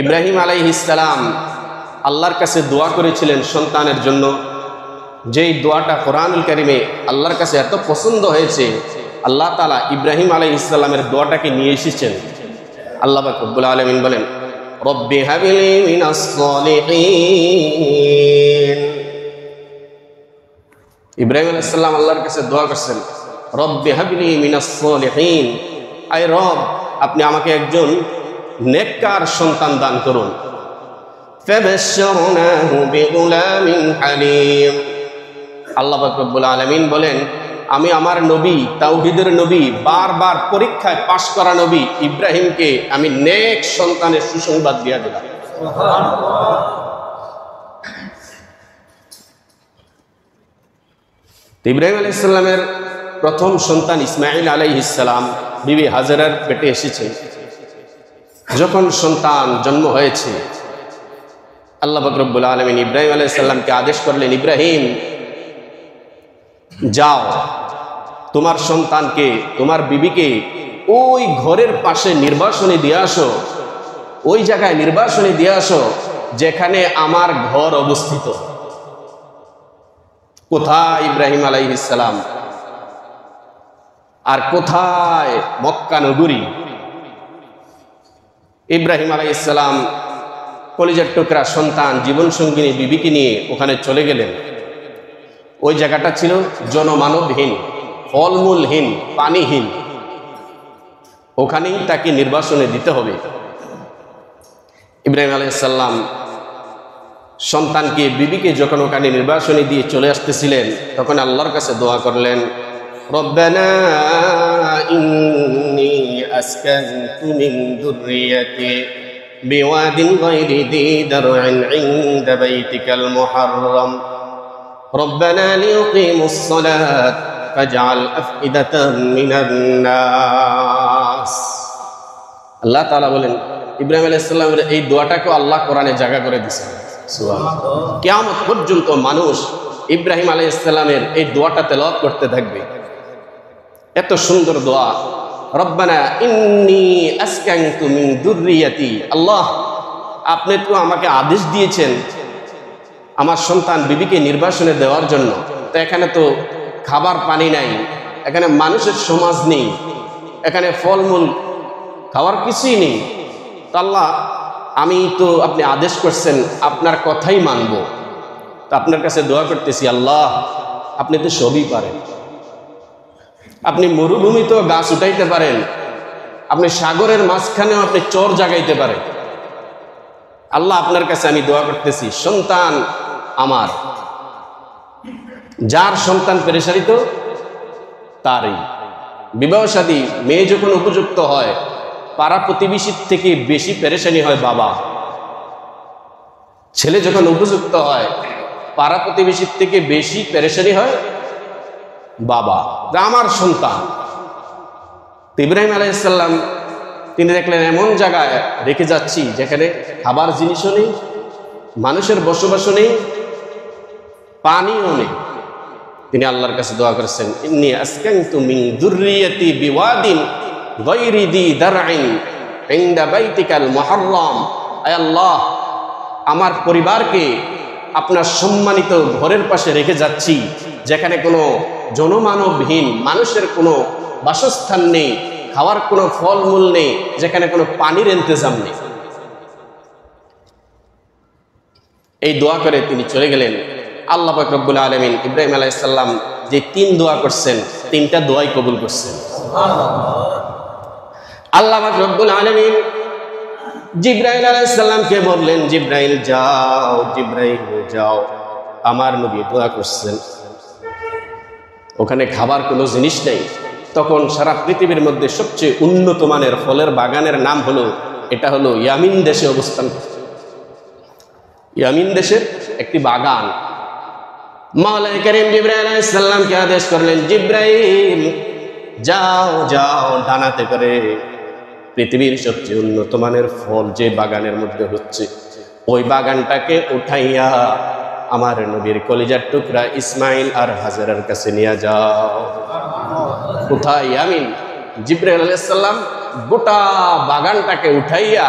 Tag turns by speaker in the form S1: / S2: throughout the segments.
S1: ইব্রাহিম আলাইহিস সালাম আল্লাহর কাছে দোয়া করেছিলেন সন্তানের জন্য, যেই দোয়াটা কোরআনুল কারীমে আল্লাহর কাছে এত পছন্দ হয়েছে, আল্লাহ তাআলা ইব্রাহিম আলাইহিস সালামের দোয়াটাকে নিয়ে এসেছেন। আল্লাহ পাক রব্বুল আলামিন বলেন, রব্বি হাবলি মিনাস সালিহিন। ইব্রাহিম আলাইহিস সালাম আল্লাহর কাছে দোয়া করছেন, রব্বি হাবলি মিনাস সালিহিন, আয় রব, আপনি আমাকে একজন নেককার সন্তান দান করুন। ফাবাশশারনাহু বিগুলামিন হালিম। আল্লাহ পাক রব্বুল আলামিন বলেন, আমি আমার নবী, তাওহীদের নবী, বারবার পরীক্ষায় পাশ করা নবী ইব্রাহিমকে আমি নেক সন্তানের সুসংবাদ দিয়ে দিলাম। সুবহানাল্লাহ। ইব্রাহিম আলাইহিস সালামের প্রথম সন্তান ইসমাঈল আলাইহিস সালাম বিবি হাজেরার পেটে এসেছে। যখন সন্তান জন্ম হয়েছে, আল্লাহ পাক রব্বুল আলামিন ইব্রাহিম আলাইহিস সালামকে আদেশ করলেন, ইব্রাহিম যাও, তোমার সন্তানকে, তোমার বিবিকে ওই ঘরের পাশে নির্বাসনে দিয়ে আসো, ওই জায়গায় নির্বাসনে দিয়ে আসো যেখানে আমার ঘর অবস্থিত। কোথায় ইব্রাহিম আলাইহিস সালাম আর কোথায় মক্কা নগরী? ইব্রাহিম আলাইহিস সালাম কলিজার টুকরা সন্তান জীবন সঙ্গিনী বিবিকে নিয়ে ওখানে চলে গেলেন। ওই জায়গাটা ছিল জনমানবহীন, ফলমূলহীন, পানিহীন। ওখানেই তাকে নির্বাসনে দিতে হবে। ইব্রাহিম আলাইহিস সালাম সন্তানকে, বিবিকে যখন ওখানে নির্বাসনে দিয়ে চলে আসতেছিলেন, তখন আল্লাহর কাছে দোয়া করলেন, রব্বানা ইন্নী আসকানতু মিন যুররিয়াতি বিওয়াদিন গায়রি যী দার'ইন ইনদা বাইতিকাল মুহাররম রব্বানা লিয়ুকিমুস সালাত ফাজআল আফইদাতাম মিনান নাস। আল্লাহ তাআলা বলেন, ইব্রাহিম আলাইহিস সালামের এই দোয়াটাকে আল্লাহ কোরআনে জায়গা করে দিয়েছেন। সুবহানাল্লাহ। কিয়ামত পর্যন্ত মানুষ ইব্রাহিম আলাইহিস সালামের এই দোয়াটা তেলাওয়াত করতে থাকবে। এত সুন্দর দোয়া, রব্বানা ইন্নী আসকানতু মিন যুররিয়াতি। আল্লাহ, আপনি তো আমাকে আদেশ দিয়েছেন আমার সন্তান বিবিকে নির্বাসনে দেওয়ার জন্য। তো এখানে তো খাবার পানি নাই, এখানে মানুষের সমাজ নেই, এখানে ফলমূল খাওয়ার কিছুই নেই। তো আল্লাহ, আমি তো আপনি আদেশ করছেন, আপনার কথাই মানব। তো আপনার কাছে দোয়া করতেছি, আল্লাহ আপনি তো সবই পারেন। আপনি মরুভূমিতেও গাছ উঠাইতে পারেন, আপনি সাগরের মাঝখানেও আপনি চর জাগাইতে পারেন। আল্লাহ আপনার কাছে আমি দোয়া করতেছি, সন্তান আমার, যার সন্তান পেরেশানিত তারই বিবাহ শাদী। মেয়ে যখন উপযুক্ত হয়, পাড়া প্রতিবেশীর থেকে বেশি পেরেশানি হয় বাবা। ছেলে যখন উপযুক্ত হয়, পাড়া প্রতিবেশীর থেকে বেশি পেরেশানি হয় বাবা, আমার সন্তান। ইব্রাহিম আলাইহিস সালাম তিনি দেখলেন এমন জায়গায় রেখে যাচ্ছি যেখানে খাবার জিনিসও নেই, মানুষের বসবাসও নেই, পানিও নেই। তিনি আল্লাহর কাছে দোয়া করেছেন, ইন্নী আসকানতু মিন যুররিয়াতি বিওয়াদিন গায়রি যী দার'ইন ইনদা বাইতিকাল মুহাররম। আয় আল্লাহ, আমার পরিবারকে আপনার সম্মানিত ঘরের পাশে রেখে যাচ্ছি যেখানে কোনো জনমানবহীন, মানুষের কোনো বাসস্থান নেই, খাওয়ার কোনো ফলমূল নেই, যেখানে কোনো পানির ইন্তজাম নেই। এই দোয়া করে তিনি চলে গেলেন। আল্লাহ পাক রব্বুল আলামিন ইব্রাহিম আলাইহিস সালাম যে 3 দোয়া করছেন, 3টা দোয়াই কবুল করছেন। আল্লাহ পাক রব্বুল আলামিন জিবরাইল আলাইহিস সালামকে বললেন, জিবরাইল যাও, জিবরাইল যাও, আমার নবী দোয়া করছেন। ওখানে খাবার কোনো জিনিস নেই। তখন সারা পৃথিবীর মধ্যে সবচেয়ে উন্নত মানের ফলের বাগানের নাম হলো, এটা হলো ইয়ামিন দেশে অবস্থান। ইয়ামিন দেশের একটি বাগান। মাওলা কারীম জিবরাইল আলাইহিস সালামকে আদেশ করলেন, জিবরাইল যাও, যাও, ডানাতে করে পৃথিবীর সবচেয়ে উন্নত মানের ফল যে বাগানের মধ্যে হচ্ছে, ওই বাগানটাকে উঠাইয়া আমার নবীর কলিজার টুকরা ইসমাইল আর হাজেরার কাছে নিয়ে যাও। কোথায়? ইয়ামিন। জিবরাইল আলাইহিস সালাম গোটা বাগানটাকে উঠাইয়া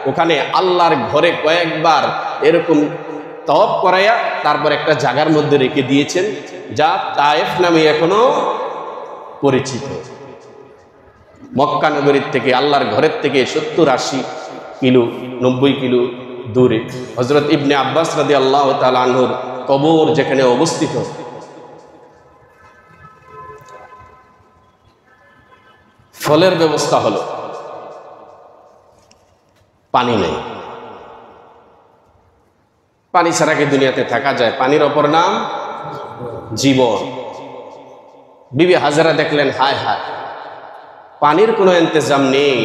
S1: ওখানে আল্লাহর ঘরে কয়েকবার এরকম তওয়াফ করাইয়া তারপর একটা জায়গার মধ্যে রেখে দিয়েছেন, যা তায়েফ নামে এখনো পরিচিত। মক্কা নগরীর থেকে, আল্লাহর ঘরের থেকে 70-80 কিলো 90 কিলো দূরে হযরত ইবনে আব্বাস রাদিয়াল্লাহু তাআলা আনহুর কবর যেখানে অবস্থিত। ফলের ব্যবস্থা হলো, পানি নেই। পানি ছাড়া কি দুনিয়াতে থাকা যায়? পানির অপর নাম জীবন। বিবি হাজেরা দেখলেন, হায় হায়, পানির কোনো ইন্তজাম নেই।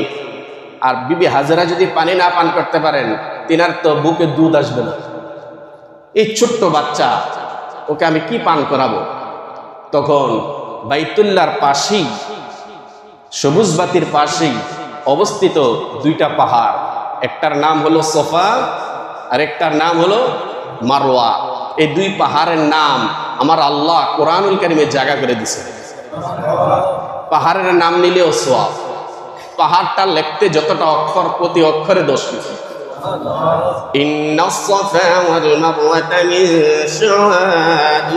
S1: আর বিবি হাজেরা যদি পানি না পান করতে পারেন, তিনার তো বুকে দুধ আসবে না। এই ছোট্ট বাচ্চা, ওকে আমি কি পান করাবো? তখন বাইতুল্লাহর পাশেই, সবুজ বাতির পাশেই অবস্থিত 2টা পাহাড়, একটার নাম হলো সফা আর একটার নাম হলো মারওয়া। এই 2 পাহাড়ের নাম আমার আল্লাহ কোরআনুল কারীমে জায়গা করে দিয়েছে। পাহাড়ের নাম নিলেও সওয়াব, পাহাড়টা লিখতে যতটা অক্ষর, প্রতি অক্ষরে 10 লিখে। ইন্নাস সাফা ওয়াল মারওয়াতা মিন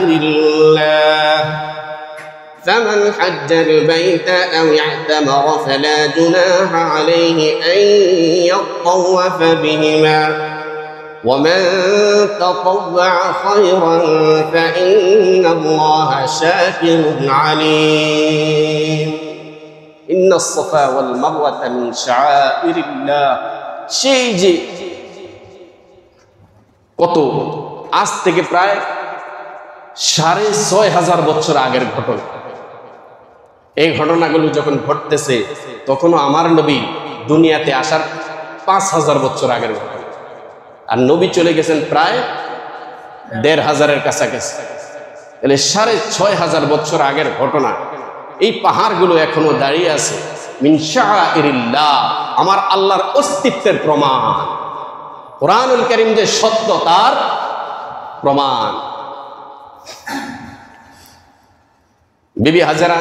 S1: শাআইরিল্লাহ فمن حج البيت أو اعتمر فلا جناح عليه أن يطوف بهما ومن تطوع خيرا فإن الله شاكر عليم إن الصفا والمروة من شعائر الله সেই যে কত আজ থেকে প্রায় 6500 বছর আগের ঘটনা। এই ঘটনাগুলো যখন ঘটতেছে তখনও আমার নবী দুনিয়াতে আসার 5000 বছর আগের ঘটনা, আর নবী চলে গেছেন প্রায় 1500-এর কাছাকাছি। তাহলে 6500 বছর আগের ঘটনা। এই পাহাড়গুলো এখনো দাঁড়িয়ে আছে। মিন শাআইরিল্লাহ, আমার আল্লাহর অস্তিত্বের প্রমাণ। কোরআনুল কারীম যে সত্য তার প্রমাণ। বিবি হাজেরা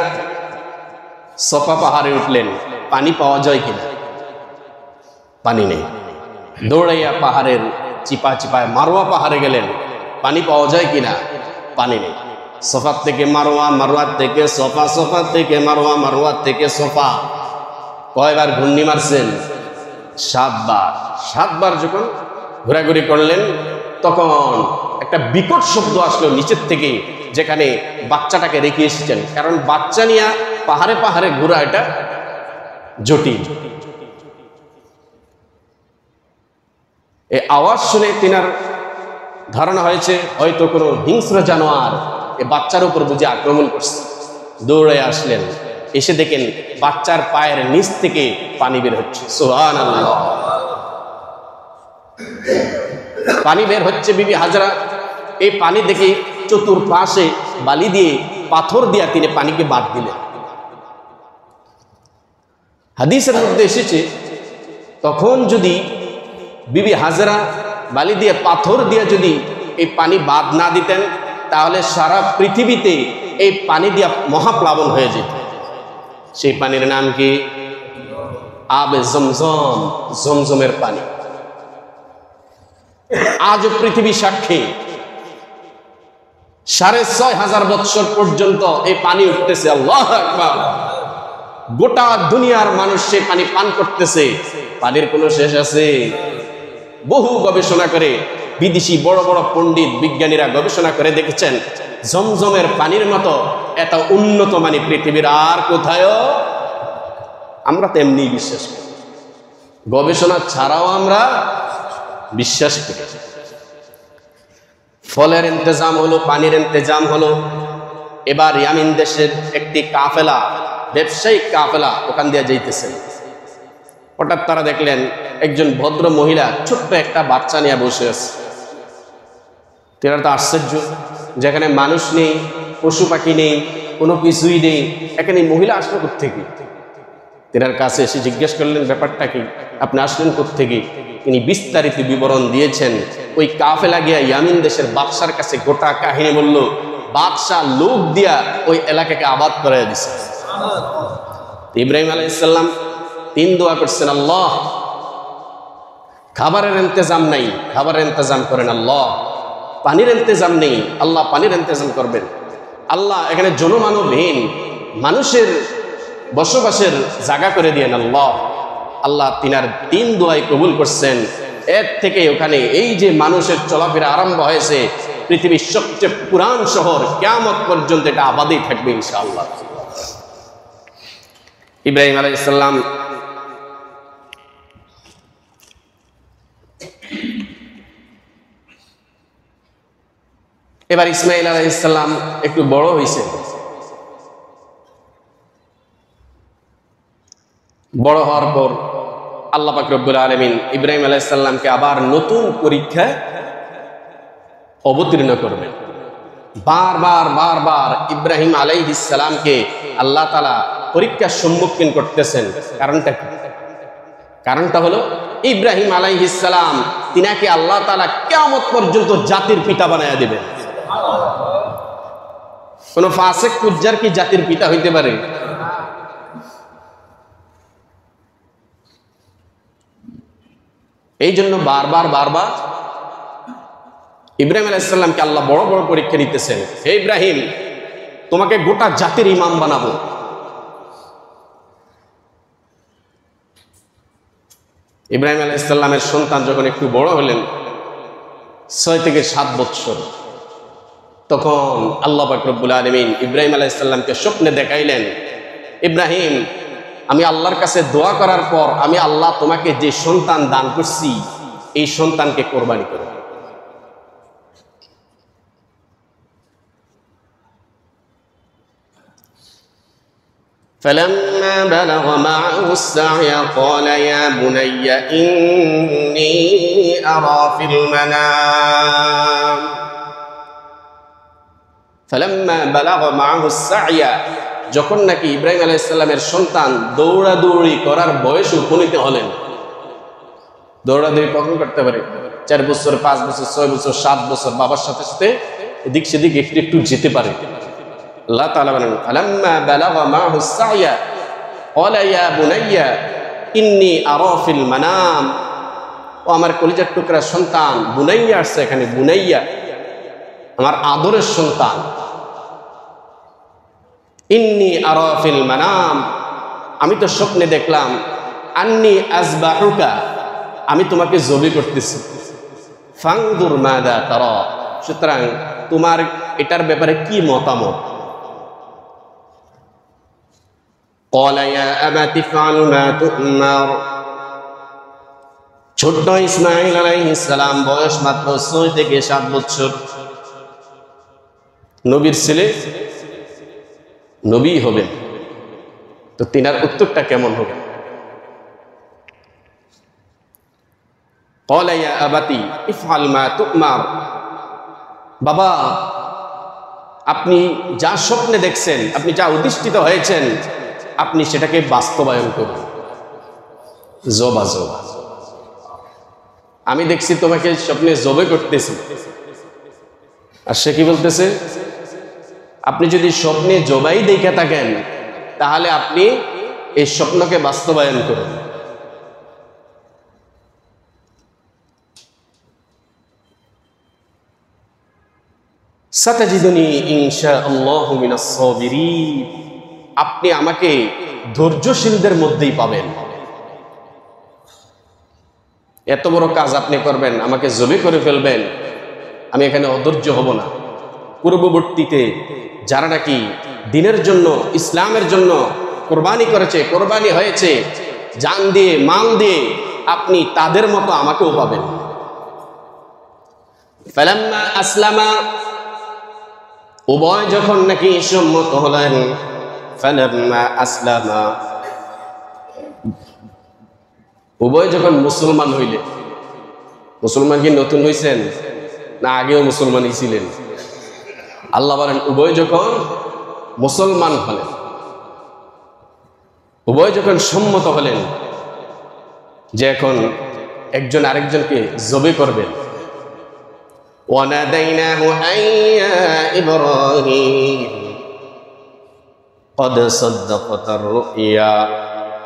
S1: সফা পাহাড়ে উঠলেন, পানি পাওয়া যায় কিনা? পানি নেই। দৌড়াইয়া পাহাড়ের চিপা চিপায় মারওয়া পাহাড়ে গেলেন, পানি পাওয়া যায় কিনা? পানি নেই। সফা থেকে মারওয়া, মারওয়া থেকে সফা, সফা থেকে মারওয়া, মারওয়া থেকে সফা। কয়বার ঘূর্ণি মারছেন? 7 বার। 7 বার যখন ঘোরাঘুরি করলেন, তখন একটা বিকট শব্দ আসলো নিচের থেকে, যেখানে বাচ্চাটাকে রেখে এসেছেন। কারণ বাচ্চা নিয়ে পাহাড়ে পাহাড়ে ঘোরা এটা জটিল। এই আওয়াজ শুনে তিনার ধারণা হয়েছে হয়তো কোনো হিংস্র জানোয়ার এই বাচ্চার উপর বুঝে আক্রমণ করছে। দৌড়ে আসলেন, এসে দেখেন বাচ্চার পায়ের নিচ থেকে পানি বের হচ্ছে। সুবহানাল্লাহ। পানি বের হচ্ছে। বিবি হাজেরা এই পানি দেখে চতুর্পাশে বালি দিয়ে, পাথর দিয়ে তিনি পানিকে বাদ দিলেন। হাদিসের মধ্যে এসেছে, তখন যদি বিবি হাজেরা বালি দিয়ে, পাথর দিয়ে যদি এই পানি বাদ না দিতেন, তাহলে সারা পৃথিবীতে এই পানি দিয়ে মহাপ্লাবন হয়ে যেত। সেই পানির নাম কি? আবে জমজম, জমজমের পানি। আজও পৃথিবী সাক্ষী, 6500 বছর পর্যন্ত এই পানি উঠতেছে। আল্লাহু আকবার। গোটা দুনিয়ার মানুষ সেই পানি পান করতেছে। পানির কোনো শেষ আছে? বহু গবেষণা করে বিদেশি বড় বড় পণ্ডিত বিজ্ঞানীরা গবেষণা করে দেখেছেন, জমজমের পানির মতো এত উন্নত মানের পৃথিবীর আর কোথাও। আমরা তো এমনি বিশ্বাস করি, গবেষণা ছাড়াও আমরা বিশ্বাস করি। ফলের ইন্তজাম হলো, পানির ইন্তজাম হলো। এবার ইয়ামিন দেশের একটি কাফেলা, ব্যবসায়িক কাফেলা ওখান দিয়ে যাইতেছে। হঠাৎ তারা দেখলেন একজন ভদ্র মহিলা ছোট্ট একটা বাচ্চা নিয়ে বসে আছে। তেরা তো আশ্চর্য, যেখানে মানুষ নেই, পশু পাখি নেই, কোনো কিছুই নেই, এখানে মহিলা আসলো কোত্থেকে? তেনার কাছে এসে জিজ্ঞেস করলেন, ব্যাপারটা কি, আপনি আসলেন কোত্থেকে? তিনি বিস্তারিত বিবরণ দিয়েছেন। ওই কাফেলা গিয়া ইয়ামিন দেশের বাদশার কাছে গোটা কাহিনী বলল। বাদশাহ লোক দিয়া ওই এলাকাকে আবাদ করে দিছে। ইব্রাহিম আলাইহিস সালাম 3 দোয়া করছেন, আল্লাহ খাবারের ইন্তজাম নাই, খাবারের ইন্তজাম করেন আল্লাহ। পানির ইন্তজাম নেই, আল্লাহ পানির ইন্তজাম করবেন। আল্লাহ এখানে জনমানবহীন মানুষের বসবাসের জায়গা করে দিয়েন আল্লাহ। আল্লাহ তিনার 3 দোয়াই কবুল করছেন। এর থেকে ওখানে এই যে মানুষের চলাফেরা আরম্ভ হয়েছে, পৃথিবীর সবচেয়ে পুরান শহর, কিয়ামত পর্যন্ত এটা আবাদেই থাকবে ইনশাআল্লাহ। ইব্রাহিম আলাইহিস সালাম এবার ইসমাইল আলাইহিস সালাম একটু বড় হয়েছে। বড় হওয়ার পর আল্লাহ পাক রব্বুল আলামিন ইব্রাহিম আলাইহিস সালামকে আবার নতুন পরীক্ষায় অবতীর্ণ করবেন। বারবার ইব্রাহিম আলাইহিস সালামকে আল্লাহ তাআলা পরীক্ষার সম্মুখীন করতেছেন। কারণটা কি? কারণটা হলো ইব্রাহিম আলাইহিস সালাম তিনাকে আল্লাহ তাআলা কিয়ামত পর্যন্ত জাতির পিতা বানায়া দিবেন। কোন ফাসিক ফুজ্জার কি জাতির পিতা হইতে পারে? এই জন্য বারবার ইব্রাহিম আলাইহিস সালামকে আল্লাহ বড় বড় পরীক্ষা নিতেছেন। হে ইব্রাহিম, তোমাকে গোটা জাতির ইমাম বানাবো। ইব্রাহিম আলাইহিস সালামের সন্তান যখন একটু বড় হলেন, 6 থেকে 7 বছর, তখন আল্লাহ পাক রব্বুল আলামিন ইব্রাহিম আলাইহিস সালামকে স্বপ্নে দেখাইলেন, ইব্রাহিম, আমি আল্লাহর কাছে দোয়া করার পর আমি আল্লাহ তোমাকে যে সন্তান দান করছি, এই সন্তানকে কোরবানি করো। فلما بلغ معه السعي قال يا بني إني أرى في المنام فلما بلغ معه السعي যখন নাকি ইব্রাহিম আলাইহিস সালামের সন্তান দৌড়াদৌড়ি করার বয়সে উপনীত হলেন। দৌড়াদৌড়ি কখন করতে পারে? 4 বছর, 5 বছর, 6 বছর, 7 বছর, বাবার সাথে সাথে এদিক সেদিক একটু যেতে পারে। আল্লাহ তাআলা বলেন, ফালাম্মা বালাগা মা'হু সা'য়া ক্বালা ইয়া বুনাইয়া ইন্নী আরা ফিল মানাম। ও আমার কলিজার টুকরা সন্তান, বুনাইয়া আসছে এখানে, বুনাইয়া আমার আদরের সন্তান। ইন্নী আরা ফিল মানাম, আমি তো স্বপ্নে দেখলাম, আন্নী আযবাহুকা, আমি তোমাকে জবাই করতেছি। ফানজুর মাযা তারা, সুতরাং তোমার এটার ব্যাপারে কি মতামত? ক্বালা ইয়া আবাতি ফাআল মা তু'মার। ছোট্ট ইসমাঈল আলাইহিস সালাম বয়স মাত্র 6 থেকে 7 বছর। নবীর ছেলে নবী হবেন, তো তিনার উত্তরটা কেমন হবে? ক্বালা ইয়া আবাতি ইফআল মা তু'মার। বাবা, আপনি যা স্বপ্নে দেখছেন, আপনি যা অধিষ্ঠিত হয়েছেন, আপনি সেটাকে বাস্তবায়ন করুন। জবা জবা, আমি দেখছি তোমাকে স্বপ্নে জবে করতেছি। আর সে কি বলতেছে? আপনি যদি স্বপ্নে জবাই দেখে থাকেন, তাহলে আপনি এই স্বপ্নকে বাস্তবায়ন করুন। সাতাজিদুনি ইনশাআল্লাহু মিনাস সাবিরিন। আপনি আমাকে ধৈর্যশীলদের মধ্যেই পাবেন। এত বড় কাজ আপনি করবেন, আমাকে জবাই করে ফেলবেন, আমি এখানে অধৈর্য হব না। পূর্ববর্তীতে যারা নাকি দ্বীনের জন্য, ইসলামের জন্য কোরবানি করেছে, কোরবানি হয়েছে জান দিয়ে, মাল দিয়ে, আপনি তাদের মতো আমাকেও পাবেন। ফালাম্মা আসলামা, উভয় যখন নাকি সম্মত হলেন, ফালাম্মা আসলামা, উভয় যখন মুসলমান হইলেন। মুসলমান কি নতুন হইছেন না আগেও মুসলমানই ছিলেন? আল্লাহ বলেন উভয় যখন মুসলমান হলেন, উভয় যখন সম্মত হলেন যে এখন একজন আরেকজনকে জবে করবেন। ওয়ানাদাইনাহু আইয়া ইব্রাহিম ক্বাদ সাদ্দাকাতার রুইয়া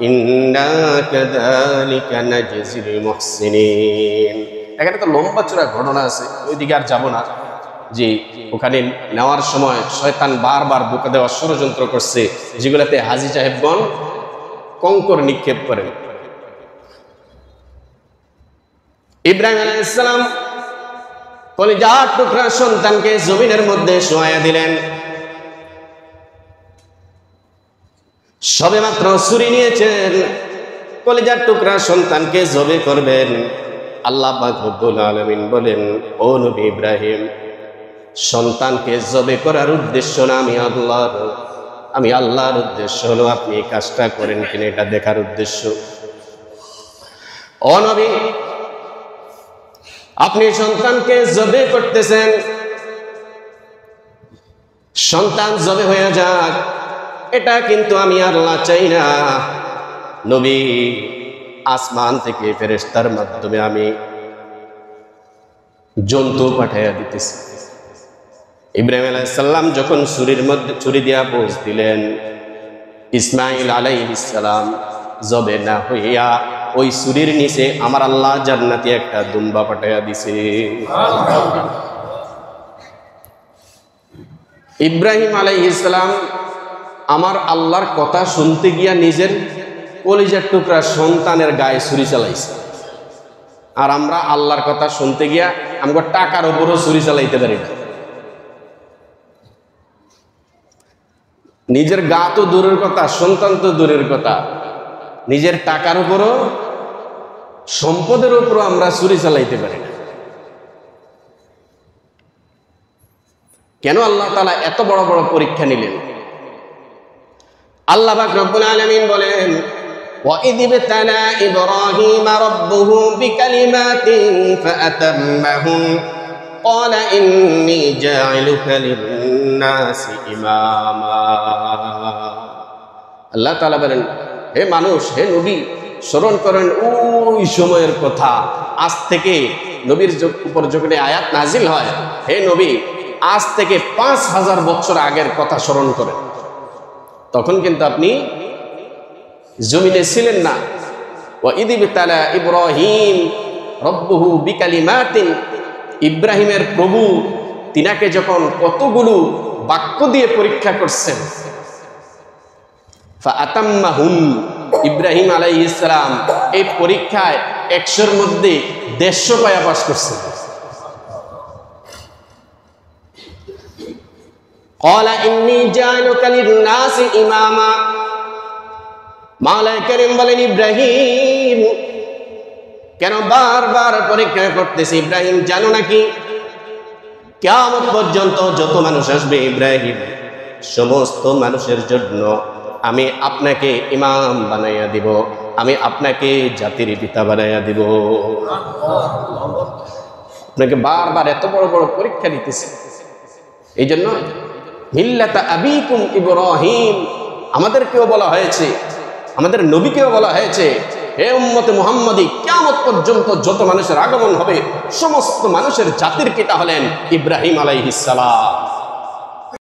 S1: ইন্না কাযালিকা নাজজিল মুহসিনিন। এখানে তো লম্বা চূড়া ঘটনা আছে, ওইদিকে আর যাব না। যে ওখানে নেওয়ার সময় শয়তান বারবার বোকা দেওয়ার ষড়যন্ত্র করছে, যেগুলাতে হাজী সাহেবগণ কঙ্কর নিক্ষেপ করেন। ইব্রাহিম আলাইহিস সালাম কলিজার টুকরা সন্তানকে জমিনের মধ্যে শোয়াইয়া দিলেন। সবেমাত্র ছুরি নিয়েছেন, কলিজার টুকরা সন্তানকে জবে করবেন। আল্লাহ পাক রব্বুল আলামিন বলেন, ও নবী ইব্রাহিম, সন্তানকে জবে করার উদ্দেশ্য না আমি আল্লাহর উদ্দেশ্য হলো আপনি এই কাজটা করেন কিনা এটা দেখার উদ্দেশ্য। ও নবী, আপনি সন্তানকে জবে করতেছেন, সন্তান জবে হয়ে যাক, এটা কিন্তু আমি আল্লাহ চাই না। নবী, আসমান থেকে ফেরেশতার মাধ্যমে আমি জন্তু পাঠাইয়া দিতেছি। ইব্রাহিম আলাইহিস সালাম যখন ছুরির মধ্যে ছুরি দিয়া পোঁছ দিলেন, ইসমাঈল আলাইহিস সালাম জবে না হইয়া ওই ছুরির নিচে আমার আল্লাহ জান্নাতি একটা দুম্বা পাঠাইয়া দিছে। ইব্রাহিম আলাইহিস সালাম আমার আল্লাহর কথা শুনতে গিয়া নিজের কলিজার টুকরা সন্তানের গায়ে ছুরি চালাইছে। আর আমরা আল্লাহর কথা শুনতে গিয়া আমরা টাকার উপরও ছুরি চালাইতে পারি না। নিজের গা তো দূরের কথা, সন্তান তো দূরের কথা, নিজের টাকার উপরও সম্পদের উপরও আমরা ছুরি চালাইতে পারি না। কেন আল্লাহ তাআলা এত বড় বড় পরীক্ষা নিলেন? আল্লাহ পাক রব্বুল আলামিন বলেন, وَإِذِ ابْتَلَى إِبْرَاهِيمَ رَبُّهُ بِكَلِمَاتٍ فَأَتَمَّهُنَّ قَالَ إِنِّي جَاعِلُكَ لِلنَّاسِ إِمَامًا। আল্লাহ তাআলা বলেন, হে মানুষ, হে নবী, স্মরণ করেন ওই সময়ের কথা। আজ থেকে নবীর উপর যখন আয়াত নাজিল হয়, হে নবী, আজ থেকে 5000 বছর আগের কথা স্মরণ করেন। তখন কিন্তু আপনি জমিনে ছিলেন না। وَإِذِ ابْتَلَى إِبْرَاهِيمَ رَبُّهُ بِكَلِمَاتٍ, ইব্রাহিমের প্রভু তিনাকে যখন কতগুলো বাক্য দিয়ে পরীক্ষা করছেন, فَأَتَمَّهُنَّ, ইব্রাহিম আলাইহিস সালাম এই পরীক্ষায় 100-র মধ্যে 150 পায়া পাস করছেন। قَالَ إِنِّي جَاعِلُكَ لِلنَّاسِ إِمَامًا। মাওলানা কারীম বলেন, ইব্রাহিম কেন বারবার পরীক্ষা করতেছে? ইব্রাহিম জানো নাকি কিয়ামত পর্যন্ত যত মানুষ আসবে ইব্রাহিম, সমস্ত মানুষের জন্য আমি আপনাকে ইমাম বানাইয়া দিব, আমি আপনাকে জাতির পিতা বানাইয়া দিব। আপনাকে বারবার এত বড় বড় পরীক্ষা দিতেছে। এই জন্য মিল্লাতা আবিকুম ইব্রাহিম, আমাদেরকেও বলা হয়েছে, আমাদের নবীকেও বলা হয়েছে, হে উম্মতে মুহাম্মাদি, কিয়ামত পর্যন্ত যত মানুষের আগমন হবে সমস্ত মানুষের জাতির পিতা হলেন ইব্রাহিম আলাইহিস সালাম।